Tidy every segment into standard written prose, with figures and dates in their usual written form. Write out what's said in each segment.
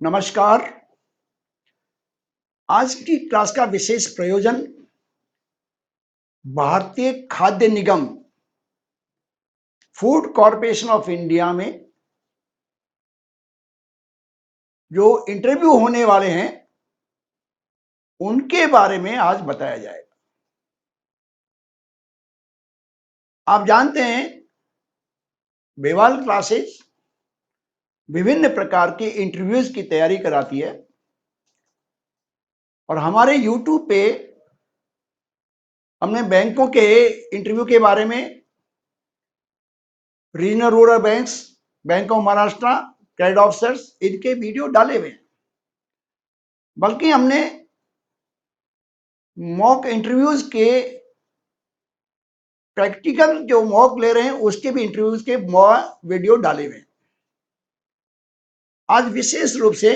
नमस्कार। आज की क्लास का विशेष प्रयोजन भारतीय खाद्य निगम फूड कॉरपोरेशन ऑफ इंडिया में जो इंटरव्यू होने वाले हैं उनके बारे में आज बताया जाएगा। आप जानते हैं बेवाल क्लासेस विभिन्न प्रकार के इंटरव्यूज की तैयारी कराती है और हमारे यूट्यूब पे हमने बैंकों के इंटरव्यू के बारे में, regional rural banks, bank of Maharashtra, credit officers, इनके वीडियो डाले हुए हैं। बल्कि हमने मॉक इंटरव्यूज के प्रैक्टिकल जो मॉक ले रहे हैं उसके भी इंटरव्यूज के वीडियो डाले हुए हैं। आज विशेष रूप से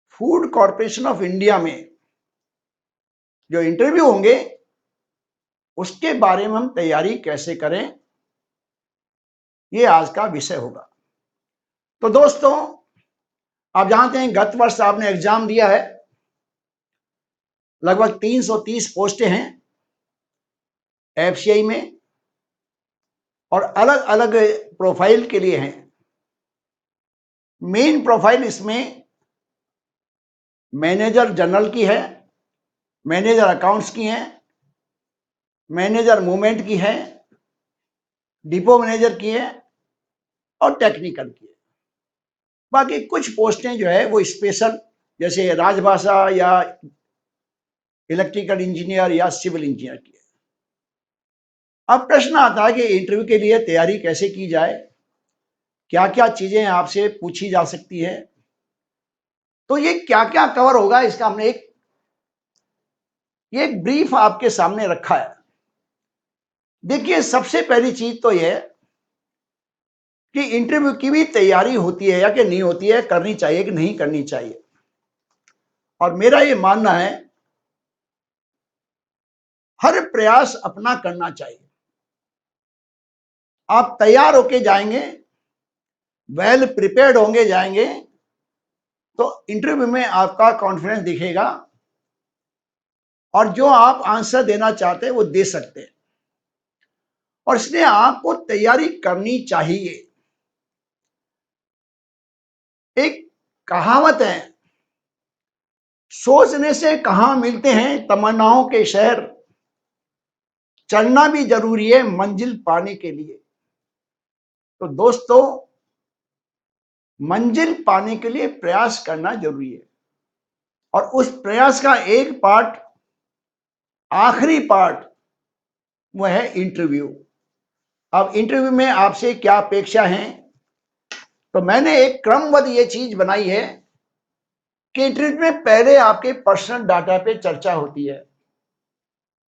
फूड कॉरपोरेशन ऑफ इंडिया में जो इंटरव्यू होंगे उसके बारे में हम तैयारी कैसे करें, ये आज का विषय होगा। तो दोस्तों, आप जानते हैं गत वर्ष आपने एग्जाम दिया है, लगभग 330 पोस्टें हैं एफसीआई में और अलग अलग प्रोफाइल के लिए हैं। मेन प्रोफाइल इसमें मैनेजर जनरल की है, मैनेजर अकाउंट्स की है, मैनेजर मूवमेंट की है, डिपो मैनेजर की है और टेक्निकल की है। बाकी कुछ पोस्टें जो है वो स्पेशल, जैसे राजभाषा या इलेक्ट्रिकल इंजीनियर या सिविल इंजीनियर की है। अब प्रश्न आता है कि इंटरव्यू के लिए तैयारी कैसे की जाए, क्या क्या चीजें आपसे पूछी जा सकती है, तो ये क्या क्या कवर होगा, इसका हमने एक ब्रीफ आपके सामने रखा है। देखिए, सबसे पहली चीज तो यह कि इंटरव्यू की भी तैयारी होती है या कि नहीं होती है, करनी चाहिए कि नहीं करनी चाहिए। और मेरा ये मानना है हर प्रयास अपना करना चाहिए। आप तैयार होके जाएंगे, वेल प्रिपेयर्ड होंगे जाएंगे, तो इंटरव्यू में आपका कॉन्फिडेंस दिखेगा और जो आप आंसर देना चाहते हैं वो दे सकते हैं। और इसलिए आपको तैयारी करनी चाहिए। एक कहावत है, सोचने से कहां मिलते हैं तमन्नाओं के शहर, चलना भी जरूरी है मंजिल पाने के लिए। तो दोस्तों, मंजिल पाने के लिए प्रयास करना जरूरी है और उस प्रयास का एक पार्ट, आखिरी पार्ट, वो है इंटरव्यू। अब इंटरव्यू में आपसे क्या अपेक्षा है, तो मैंने एक क्रमबद्ध ये चीज बनाई है कि इंटरव्यू में पहले आपके पर्सनल डाटा पे चर्चा होती है।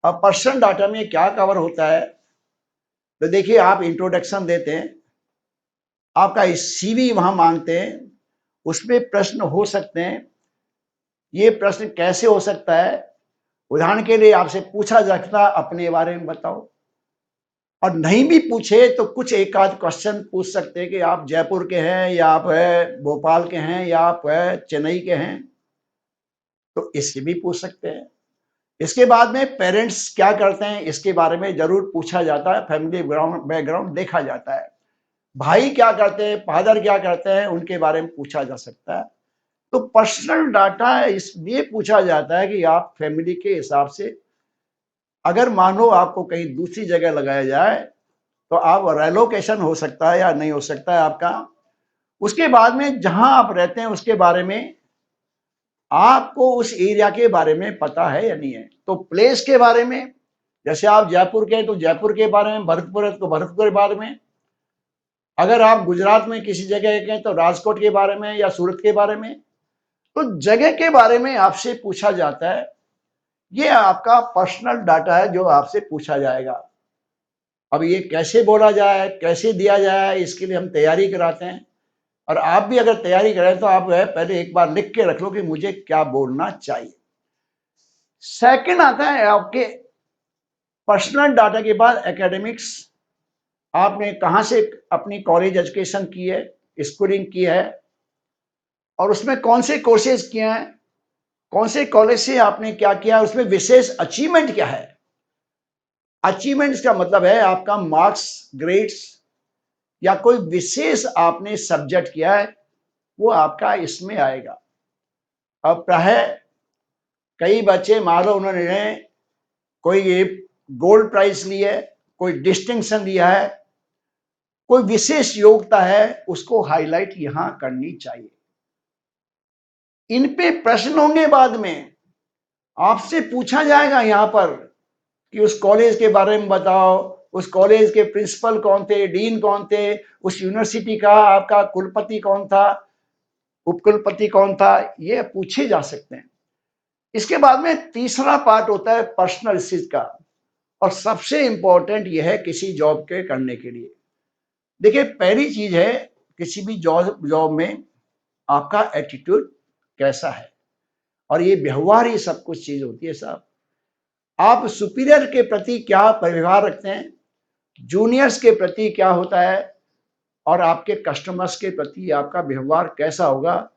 अब पर्सनल डाटा में क्या कवर होता है, तो देखिए, आप इंट्रोडक्शन देते हैं, आपका सीवी वहां मांगते हैं, उसमें प्रश्न हो सकते हैं। ये प्रश्न कैसे हो सकता है, उदाहरण के लिए आपसे पूछा जा सकता है अपने बारे में बताओ, और नहीं भी पूछे तो कुछ एक आध क्वेश्चन पूछ सकते हैं कि आप जयपुर के हैं या आप है भोपाल के हैं या आप है चेन्नई के हैं, तो इससे भी पूछ सकते हैं। इसके बाद में पेरेंट्स क्या करते हैं इसके बारे में जरूर पूछा जाता है, फैमिली बैकग्राउंड देखा जाता है। भाई क्या करते हैं, फादर क्या करते हैं, उनके बारे में पूछा जा सकता है। तो पर्सनल डाटा इसलिए पूछा जाता है कि आप फैमिली के हिसाब से, अगर मानो आपको कहीं दूसरी जगह लगाया जाए तो आप रेलोकेशन हो सकता है या नहीं हो सकता है आपका। उसके बाद में जहां आप रहते हैं उसके बारे में, आपको उस एरिया के बारे में पता है या नहीं है। तो प्लेस के बारे में, जैसे आप जयपुर के हैं तो जयपुर के बारे में, भरतपुर है तो भरतपुर के बारे में, अगर आप गुजरात में किसी जगह के हैं तो राजकोट के बारे में या सूरत के बारे में। तो जगह के बारे में आपसे पूछा जाता है। ये आपका पर्सनल डाटा है जो आपसे पूछा जाएगा। अब ये कैसे बोला जाए, कैसे दिया जाए, इसके लिए हम तैयारी कराते हैं। और आप भी अगर तैयारी करें तो आप पहले एक बार लिख के रख लो कि मुझे क्या बोलना चाहिए। सेकंड आता है आपके पर्सनल डाटा के बाद एकेडमिक्स। आपने कहां से अपनी कॉलेज एजुकेशन की है, स्कूलिंग की है, और उसमें कौन से कोर्सेज किए हैं, कौन से कॉलेज से आपने क्या किया, उसमें विशेष अचीवमेंट क्या है। अचीवमेंट्स का मतलब है आपका मार्क्स, ग्रेड्स, या कोई विशेष आपने सब्जेक्ट किया है, वो आपका इसमें आएगा। अब प्राय कई बच्चे मान लो उन्होंने कोई गोल्ड प्राइज ली है, कोई डिस्टिंक्शन लिया है, कोई विशेष योग्यता है, उसको हाईलाइट यहां करनी चाहिए। इन पे प्रश्न होंगे बाद में, आपसे पूछा जाएगा यहां पर कि उस कॉलेज के बारे में बताओ, उस कॉलेज के प्रिंसिपल कौन थे, डीन कौन थे, उस यूनिवर्सिटी का आपका कुलपति कौन था, उपकुलपति कौन था, ये पूछे जा सकते हैं। इसके बाद में तीसरा पार्ट होता है पर्सनल स्किल्स का, और सबसे इंपॉर्टेंट यह है किसी जॉब के करने के लिए। देखिए, पहली चीज है किसी भी जॉब में आपका एटीट्यूड कैसा है, और ये व्यवहार ही सब कुछ चीज होती है साहब। आप सुपीरियर के प्रति क्या व्यवहार रखते हैं, जूनियर्स के प्रति क्या होता है, और आपके कस्टमर्स के प्रति आपका व्यवहार कैसा होगा,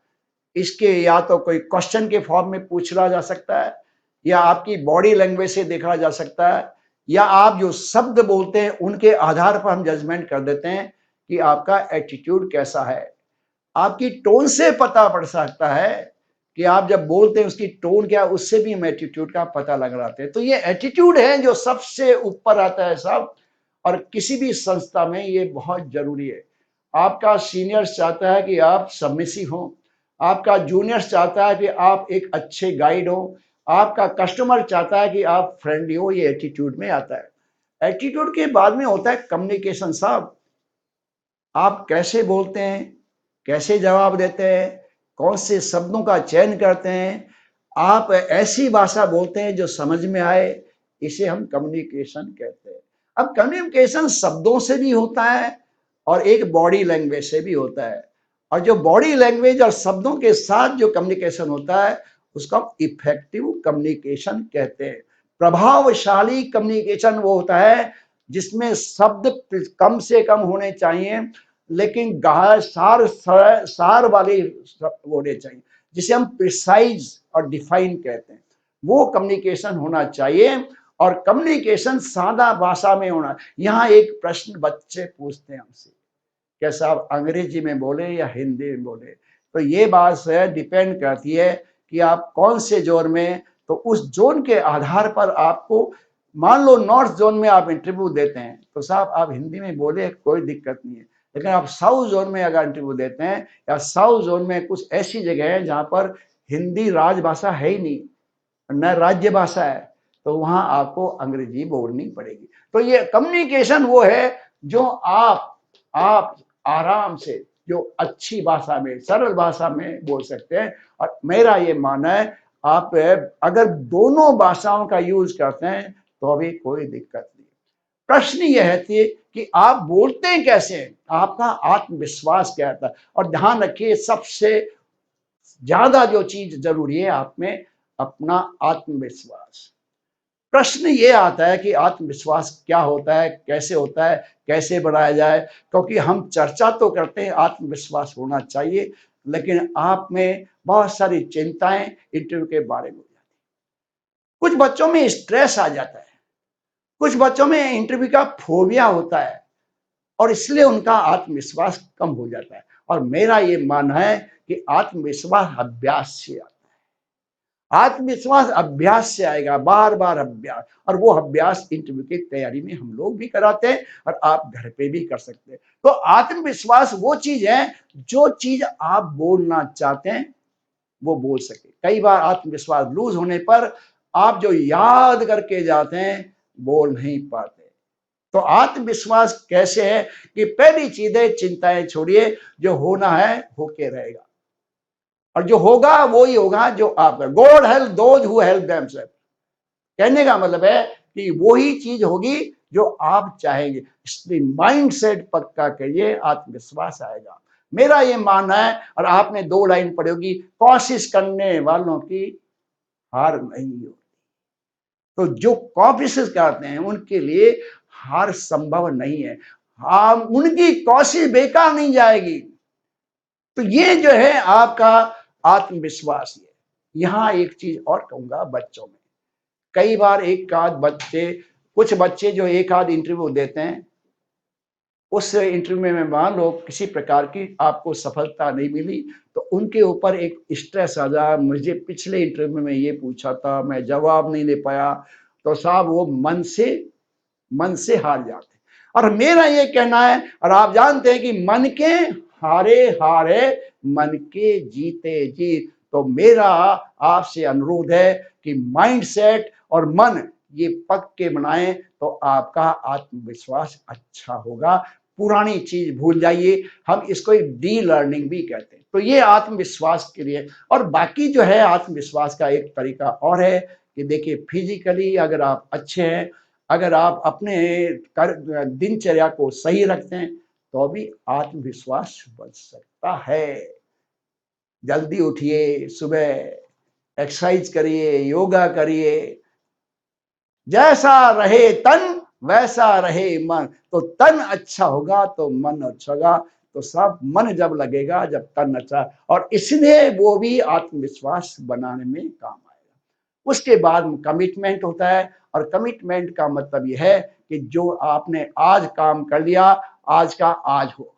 इसके या तो कोई क्वेश्चन के फॉर्म में पूछा जा सकता है, या आपकी बॉडी लैंग्वेज से देखा जा सकता है, या आप जो शब्द बोलते हैं उनके आधार पर हम जजमेंट कर देते हैं कि आपका एटीट्यूड कैसा है। आपकी टोन से पता पड़ सकता है कि आप जब बोलते हैं उसकी टोन क्या, उससे भी हम एटीट्यूड का पता लगाते हैं। तो ये एटीट्यूड है जो सबसे ऊपर आता है साहब, और किसी भी संस्था में ये बहुत जरूरी है। आपका सीनियर चाहता है कि आप सबमिसिव हो, आपका जूनियर चाहता है कि आप एक अच्छे गाइड हो, आपका कस्टमर चाहता है कि आप फ्रेंडली हो, ये एटीट्यूड में आता है। एटीट्यूड के बाद में होता है कम्युनिकेशन साहब। आप कैसे बोलते हैं, कैसे जवाब देते हैं, कौन से शब्दों का चयन करते हैं, आप ऐसी भाषा बोलते हैं जो समझ में आए, इसे हम कम्युनिकेशन कहते हैं। अब कम्युनिकेशन शब्दों से भी होता है और एक बॉडी लैंग्वेज से भी होता है, और जो बॉडी लैंग्वेज और शब्दों के साथ जो कम्युनिकेशन होता है उसको हम इफेक्टिव कम्युनिकेशन कहते हैं। प्रभावशाली कम्युनिकेशन वो होता है जिसमें शब्द कम से कम होने चाहिए, लेकिन सार वाले होने चाहिए, जिसे हम प्रिसाइज और डिफाइन कहते हैं। वो कम्युनिकेशन होना चाहिए, और कम्युनिकेशन सादा भाषा में होना। यहाँ एक प्रश्न बच्चे पूछते हैं हमसे, कैसा आप अंग्रेजी में बोले या हिंदी में बोले, तो ये बात से डिपेंड करती है कि आप कौन से जोन में, तो उस जोन के आधार पर आपको, मान लो नॉर्थ जोन में आप इंटरव्यू देते हैं तो साहब आप हिंदी में बोले कोई दिक्कत नहीं है, लेकिन आप साउथ जोन में अगर इंटरव्यू देते हैं, या साउथ जोन में कुछ ऐसी जगह है जहां पर हिंदी राजभाषा है ही नहीं, न राज्य भाषा है, तो वहां आपको अंग्रेजी बोलनी पड़ेगी। तो ये कम्युनिकेशन वो है जो आप आराम से, जो अच्छी भाषा में, सरल भाषा में बोल सकते हैं। और मेरा ये मानना है आप अगर दोनों भाषाओं का यूज करते हैं तो भी कोई दिक्कत नहीं। प्रश्न यह है कि आप बोलते हैं कैसे, आपका आत्मविश्वास क्या था। और ध्यान रखिए, सबसे ज्यादा जो चीज जरूरी है आप में, अपना आत्मविश्वास। प्रश्न ये आता है कि आत्मविश्वास क्या होता है, कैसे होता है, कैसे बढ़ाया जाए, क्योंकि हम चर्चा तो करते हैं आत्मविश्वास होना चाहिए, लेकिन आप में बहुत सारी चिंताएं इंटरव्यू के बारे में हो जाती है। कुछ बच्चों में स्ट्रेस आ जाता है, कुछ बच्चों में इंटरव्यू का फोबिया होता है, और इसलिए उनका आत्मविश्वास कम हो जाता है। और मेरा ये मानना है कि आत्मविश्वास अभ्यास से आता है। आत्मविश्वास अभ्यास से आएगा, बार बार अभ्यास, और वो अभ्यास इंटरव्यू की तैयारी में हम लोग भी कराते हैं, और आप घर पे भी कर सकते हैं। तो आत्मविश्वास वो चीज है, जो चीज आप बोलना चाहते हैं वो बोल सके। कई बार आत्मविश्वास लूज होने पर आप जो याद करके जाते हैं बोल नहीं पाते। तो आत्मविश्वास कैसे है कि पहली चीज है, चिंताएं छोड़िए, जो होना है होके रहेगा, और जो होगा वो ही होगा जो आप, God help those who help themselves. कहने का मतलब है कि वो ही चीज होगी जो आप चाहेंगे। इसलिए माइंड सेट पक्का करिए, आत्मविश्वास आएगा। मेरा ये मानना है, और आपने 2 लाइन पढ़ी होगी, कोशिश करने वालों की हार नहीं होती। तो जो कोशिश करते हैं उनके लिए हार संभव नहीं है। हाँ, उनकी कोशिश बेकार नहीं जाएगी। तो ये जो है आपका आत्मविश्वास है। यहाँ एक चीज और कहूंगा बच्चों में, कई बार एक आध बच्चे, कुछ बच्चे जो एक आध इंटरव्यू देते हैं, उस इंटरव्यू में मान लो किसी प्रकार की आपको सफलता नहीं मिली, तो उनके ऊपर एक स्ट्रेस आ जाए, मुझे पिछले इंटरव्यू में ये पूछा था, मैं जवाब नहीं दे पाया, तो साहब वो मन से हार जाते। और मेरा ये कहना है, और आप जानते हैं कि मन के हारे हारे, मन के जीते जीत। तो मेरा आपसे अनुरोध है कि माइंडसेट और मन ये पक्के बनाएं, तो आपका आत्मविश्वास अच्छा होगा। पुरानी चीज भूल जाइए, हम इसको एक डी लर्निंग भी कहते हैं। तो ये आत्मविश्वास के लिए। और बाकी जो है आत्मविश्वास का एक तरीका और है कि देखिए, फिजिकली अगर आप अच्छे हैं, अगर आप अपने दिनचर्या को सही रखते हैं, तो भी आत्मविश्वास बढ़ सकता है। जल्दी उठिए, सुबह एक्सरसाइज करिए, योगा करिए। जैसा रहे तन वैसा रहे मन। तो तन अच्छा होगा तो मन अच्छा होगा। तो सब मन जब लगेगा, जब तन अच्छा, और इसलिए वो भी आत्मविश्वास बनाने में काम आएगा। उसके बाद कमिटमेंट होता है, और कमिटमेंट का मतलब यह है कि जो आपने आज काम कर लिया, आज का आज हो,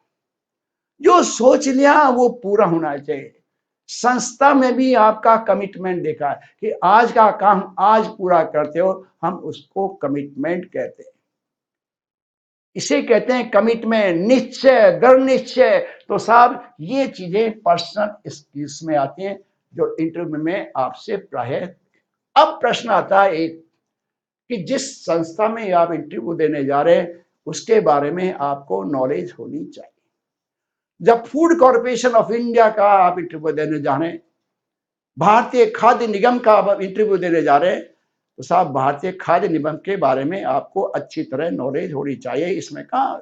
जो सोच लिया वो पूरा होना चाहिए। संस्था में भी आपका कमिटमेंट देखा है कि आज का काम आज पूरा करते हो, हम उसको कमिटमेंट कहते हैं। इसे कहते हैं कमिटमेंट, निश्चय, दृढ़ निश्चय। तो साहब ये चीजें पर्सनल स्किल्स में आती हैं, जो इंटरव्यू में आपसे प्राय। अब प्रश्न आता है एक, कि जिस संस्था में आप इंटरव्यू देने जा रहे हैं, उसके बारे में आपको नॉलेज होनी चाहिए। जब फूड कॉर्पोरेशन ऑफ इंडिया का आप इंटरव्यू देने जा रहे हैं, भारतीय खाद्य निगम का आप इंटरव्यू देने जा रहे हैं, तो साहब भारतीय खाद्य निगम के बारे में आपको अच्छी तरह नॉलेज होनी चाहिए। इसमें कहा,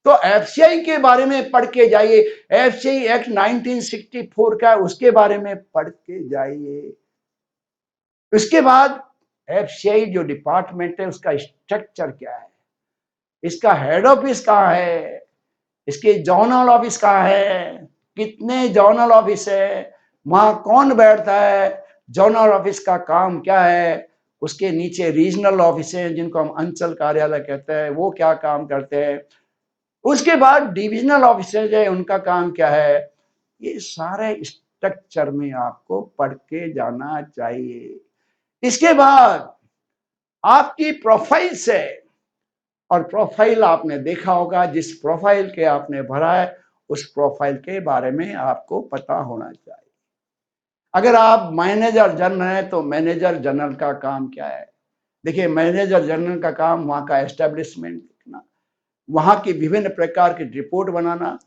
तो एफसीआई के बारे में पढ़ के जाइए। एफसीआई एक्ट 1964 का, उसके बारे में पढ़ के जाइए। उसके बाद एफसीआई जो डिपार्टमेंट है, उसका स्ट्रक्चर क्या है, इसका हेड ऑफिस कहाँ है, इसके जोनल ऑफिस कहाँ है, कितने जोनल ऑफिस है, वहां कौन बैठता है, जोनल ऑफिस का काम क्या है, उसके नीचे रीजनल ऑफिस है जिनको हम अंचल कार्यालय कहते हैं, वो क्या काम करते हैं। उसके बाद डिविजनल ऑफिसर है, उनका काम क्या है। ये सारे स्ट्रक्चर में आपको पढ़ के जाना चाहिए। इसके बाद आपकी प्रोफाइल से, और प्रोफाइल आपने देखा होगा, जिस प्रोफाइल के आपने भरा है, उस प्रोफाइल के बारे में आपको पता होना चाहिए। अगर आप मैनेजर जनरल हैं, तो मैनेजर जनरल का काम क्या है। देखिए, मैनेजर जनरल का काम वहां का एस्टेब्लिशमेंट देखना, वहां की विभिन्न प्रकार की रिपोर्ट बनाना।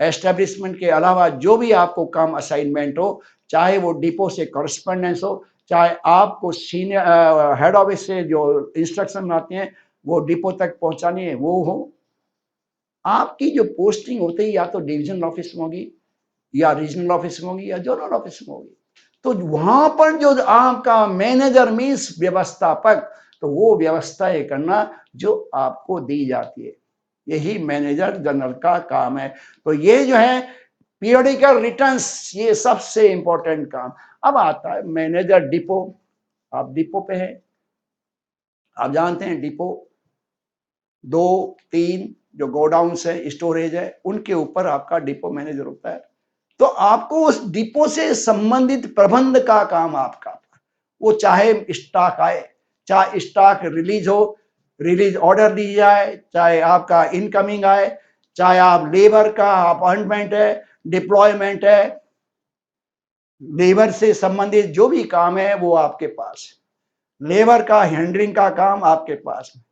एस्टेब्लिशमेंट के अलावा जो भी आपको काम असाइनमेंट हो, चाहे वो डिपो से कॉरेस्पॉन्डेंस हो, चाहे आपको सीनियर हेड ऑफिस से जो इंस्ट्रक्शन आते हैं वो डिपो तक पहुंचानी है, वो हो। आपकी जो पोस्टिंग होती है, या तो डिवीजन ऑफिस में होगी, या रीजनल ऑफिस में होगी, या जोनल ऑफिस में होगी। तो वहां पर जो आपका मैनेजर मीन्स व्यवस्थापक, तो वो व्यवस्थाएं करना जो आपको दी जाती है, यही मैनेजर जनरल का काम है। तो ये जो है पीरियडिकल रिटर्न्स, ये सबसे इंपॉर्टेंट काम। अब आता है मैनेजर डिपो। आप डिपो पे है, आप जानते हैं डिपो 2-3 जो गोडाउन्स है, स्टोरेज है, उनके ऊपर आपका डिपो मैनेजर होता है। तो आपको उस डिपो से संबंधित प्रबंध का काम आपका, वो चाहे स्टॉक आए, चाहे स्टॉक रिलीज हो, रिलीज ऑर्डर दी जाए, चाहे आपका इनकमिंग आए, चाहे आप लेबर का अपॉइंटमेंट है, डिप्लॉयमेंट है, लेबर से संबंधित जो भी काम है वो आपके पास है। लेबर का हैंडलिंग का काम आपके पास है।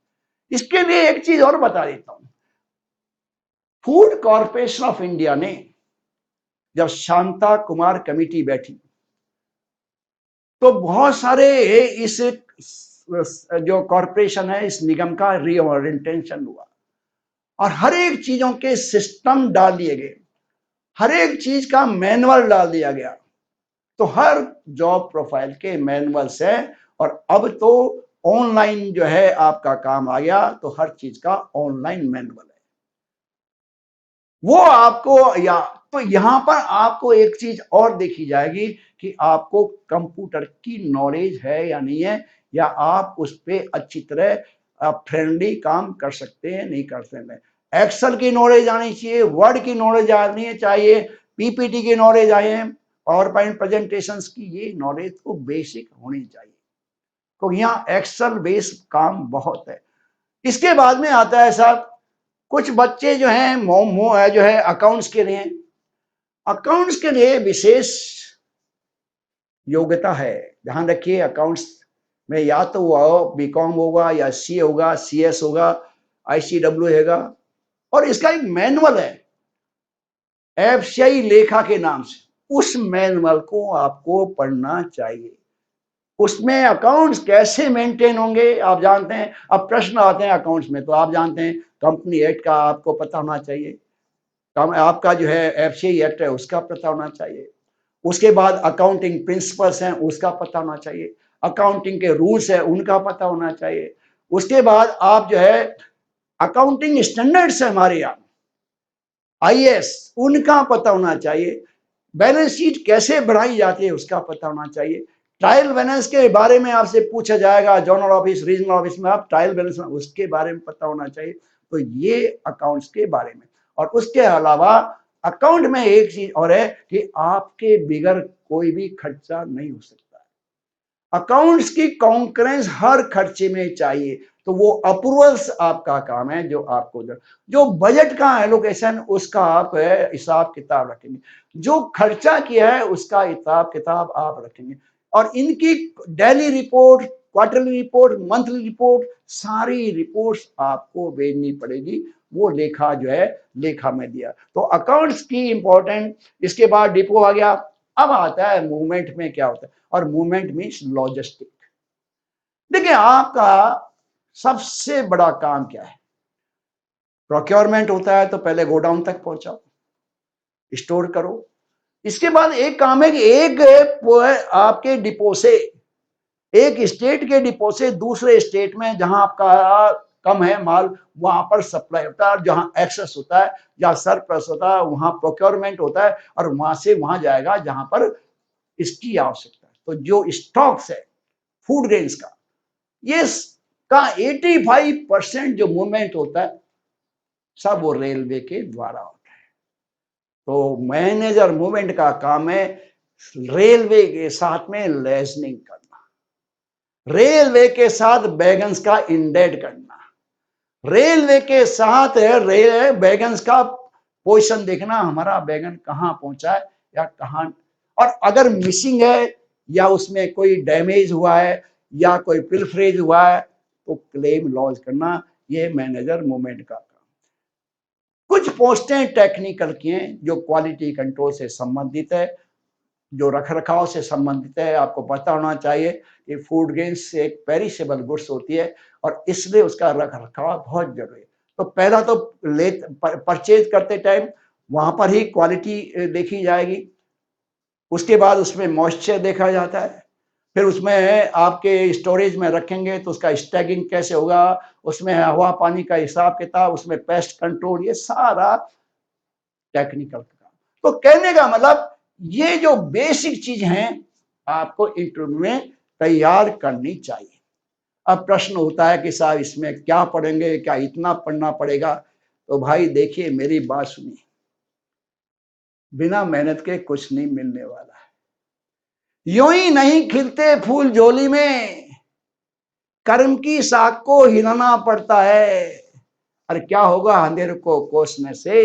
इसके लिए एक चीज और बता देता हूं। फूड कॉर्पोरेशन ऑफ इंडिया ने जब शांता कुमार कमेटी बैठी, तो बहुत सारे इस जो कॉर्पोरेशन है, इस निगम का रीओरिएंटेशन हुआ, और हर एक चीजों के सिस्टम डाल दिए गए, हर एक चीज का मैनुअल डाल दिया गया। तो हर जॉब प्रोफाइल के मैनुअल्स है, और अब तो ऑनलाइन जो है आपका काम आ गया, तो हर चीज का ऑनलाइन मैनुअल है। वो आपको, या तो यहां पर आपको एक चीज और देखी जाएगी कि आपको कंप्यूटर की नॉलेज है या नहीं है, या आप उस पर अच्छी तरह फ्रेंडली काम कर सकते हैं नहीं कर सकते हैं। एक्सेल की नॉलेज आनी चाहिए, वर्ड की नॉलेज आनी चाहिए, पीपीटी की नॉलेज आए, पावर पॉइंट प्रेजेंटेशन की ये नॉलेज तो बेसिक होनी चाहिए। तो यहाँ एक्सेल बेस्ड काम बहुत है। इसके बाद में आता है साहब, कुछ बच्चे जो हैं जो है अकाउंट्स के लिए, अकाउंट्स के लिए विशेष योग्यता है। ध्यान रखिए, अकाउंट्स में या तो वो बीकॉम होगा, या सी होगा, सीएस होगा, आईसीडब्ल्यू होगा, और इसका एक मैनुअल है एफसीआई लेखा के नाम से। उस मैनुअल को आपको पढ़ना चाहिए। उसमें अकाउंट्स कैसे मेंटेन होंगे आप जानते हैं। अब प्रश्न आते हैं अकाउंट्स में, तो आप जानते हैं कंपनी एक्ट का आपको पता होना चाहिए, आपका जो है एफसीआई एक्ट है उसका पता होना चाहिए। उसके बाद अकाउंटिंग प्रिंसिपल्स हैं उसका पता होना चाहिए, अकाउंटिंग के रूल्स है उनका पता होना चाहिए। उसके बाद आप जो है अकाउंटिंग स्टैंडर्ड्स है हमारे यहाँ आईएएस, उनका पता होना चाहिए। बैलेंस शीट कैसे बढ़ाई जाती है उसका पता होना चाहिए। ट्रायल बैलेंस के बारे में आपसे पूछा जाएगा, जोनल ऑफिस रीजनल ऑफिस में आप ट्रायल बैलेंस उसके बारे में पता होना चाहिए। तो ये अकाउंट्स के बारे में। और उसके अलावा अकाउंट में एक चीज और है कि आपके बिगैर कोई भी खर्चा नहीं हो सकता। अकाउंट्स की कॉन्करेंस हर खर्चे में चाहिए। तो वो अप्रूवल्स आपका काम है, जो बजट का एलोकेशन उसका आप हिसाब किताब रखेंगे, जो खर्चा किया है उसका हिसाब किताब आप रखेंगे। और इनकी daily report, quarterly report, monthly report, सारी रिपोर्ट्स आपको भेजनी पड़ेगी। वो लेखा जो है लेखा में दिया। तो अकाउंट्स की इंपॉर्टेंट। इसके बाद डिपो आ गया। अब आता है मूवमेंट में क्या होता है, और मूवमेंट मीन्स लॉजिस्टिक। देखिए आपका सबसे बड़ा काम क्या है। प्रोक्योरमेंट होता है तो पहले गोडाउन तक पहुंचाओ, स्टोर करो। इसके बाद एक काम है कि एक आपके डिपो से, एक स्टेट के डिपो से दूसरे स्टेट में जहां आपका कम है माल, वहां पर सप्लाई होता है। जहां एक्सेस होता है, जहां सरप्लस होता है, वहां प्रोक्योरमेंट होता है, और वहां से वहां जाएगा जहां पर इसकी आवश्यकता है। तो जो स्टॉक्स है फूड ग्रेन्स का, ये का 85% जो मूवमेंट होता है सब वो रेलवे के द्वारा होता है। तो मैनेजर मूवमेंट का काम है रेलवे के साथ में लेजनिंग करना, रेलवे के साथ बैगन्स का इंडेड करना, रेलवे के साथ बैगन्स का पोजीशन देखना, हमारा बैगन कहां पहुंचा है या कहां, और अगर मिसिंग है या उसमें कोई डैमेज हुआ है या कोई पिलफरेज हुआ है तो क्लेम लॉन्च करना। ये मैनेजर मूवमेंट का काम। कुछ पोस्टें टेक्निकल की हैं जो क्वालिटी कंट्रोल से संबंधित है, जो रखरखाव से संबंधित है। आपको पता होना चाहिए कि फूड ग्रेन्स एक पेरिशेबल गुड्स होती है, और इसलिए उसका रखरखाव बहुत जरूरी है। तो पहला तो परचेज करते टाइम वहां पर ही क्वालिटी देखी जाएगी। उसके बाद उसमें मॉइस्चर देखा जाता है। फिर उसमें आपके स्टोरेज में रखेंगे तो उसका स्टैगिंग कैसे होगा, उसमें हवा पानी का हिसाब किताब, उसमें पेस्ट कंट्रोल, ये सारा टेक्निकल काम। तो कहने का मतलब ये जो बेसिक चीज हैं आपको इंटरव्यू में तैयार करनी चाहिए। अब प्रश्न होता है कि साहब इसमें क्या पढ़ेंगे, क्या इतना पढ़ना पड़ेगा। तो भाई देखिए मेरी बात सुनिए, बिना मेहनत के कुछ नहीं मिलने वाला है। यूं ही नहीं खिलते फूल झोली में, कर्म की साख को हिलाना पड़ता है। और क्या होगा अंधेरे को कोसने से,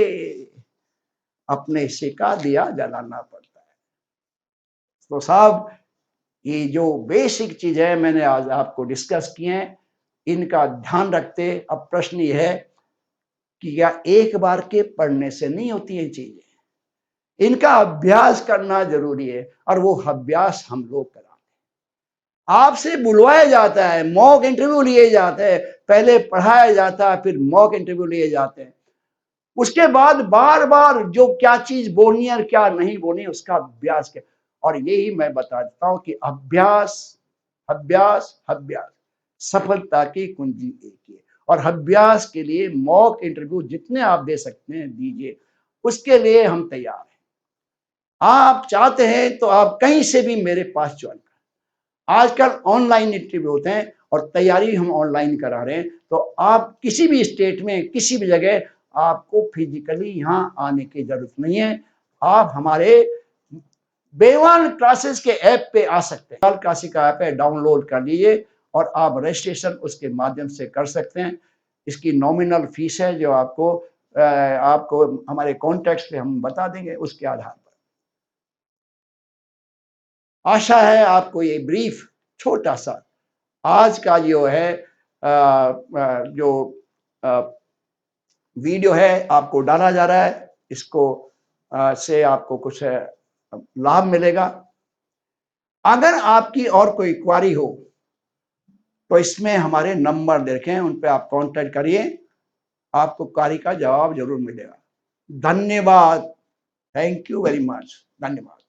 अपने हिस्से का दिया जलाना पड़ता है। तो साहब ये जो बेसिक चीज है मैंने आज आपको डिस्कस किए हैं, इनका ध्यान रखते। अब प्रश्न ये है कि क्या एक बार के पढ़ने से नहीं होती है चीजें, इनका अभ्यास करना जरूरी है। और वो अभ्यास हम लोग कराते हैं। आपसे बुलवाया जाता है, मॉक इंटरव्यू लिए जाते हैं, पहले पढ़ाया जाता है फिर मॉक इंटरव्यू लिए जाते हैं। उसके बाद बार बार जो क्या चीज बोलनी है और क्या नहीं बोलनी है उसका अभ्यास किया। और यही मैं बता देता हूं कि अभ्यास अभ्यास अभ्यास सफलता की कुंजी एक ही है। और अभ्यास के लिए मॉक इंटरव्यू जितने आप दे सकते हैं दीजिए, उसके लिए हम तैयार हैं। आप चाहते हैं तो आप कहीं से भी मेरे पास ज्वाइन करें। आजकल ऑनलाइन इंटरव्यू होते हैं और तैयारी हम ऑनलाइन करा रहे हैं, तो आप किसी भी स्टेट में किसी भी जगह आपको फिजिकली यहाँ आने की जरूरत नहीं है। आप हमारे बेवान क्लासेस के ऐप पे आ सकते हैं। क्लासिक का ऐप है, डाउनलोड कर लीजिए और आप रजिस्ट्रेशन उसके माध्यम से कर सकते हैं। इसकी नॉमिनल फीस है जो आपको हमारे कॉन्टैक्ट पे हम बता देंगे उसके आधार पर। आशा है आपको ये ब्रीफ छोटा सा आज का जो है जो वीडियो है आपको डाला जा रहा है, इसको से आपको कुछ लाभ मिलेगा। अगर आपकी और कोई क्वारी हो तो इसमें हमारे नंबर देखें, उन पे आप कांटेक्ट करिए, आपको क्वारी का जवाब जरूर मिलेगा। धन्यवाद। Thank you very much. धन्यवाद।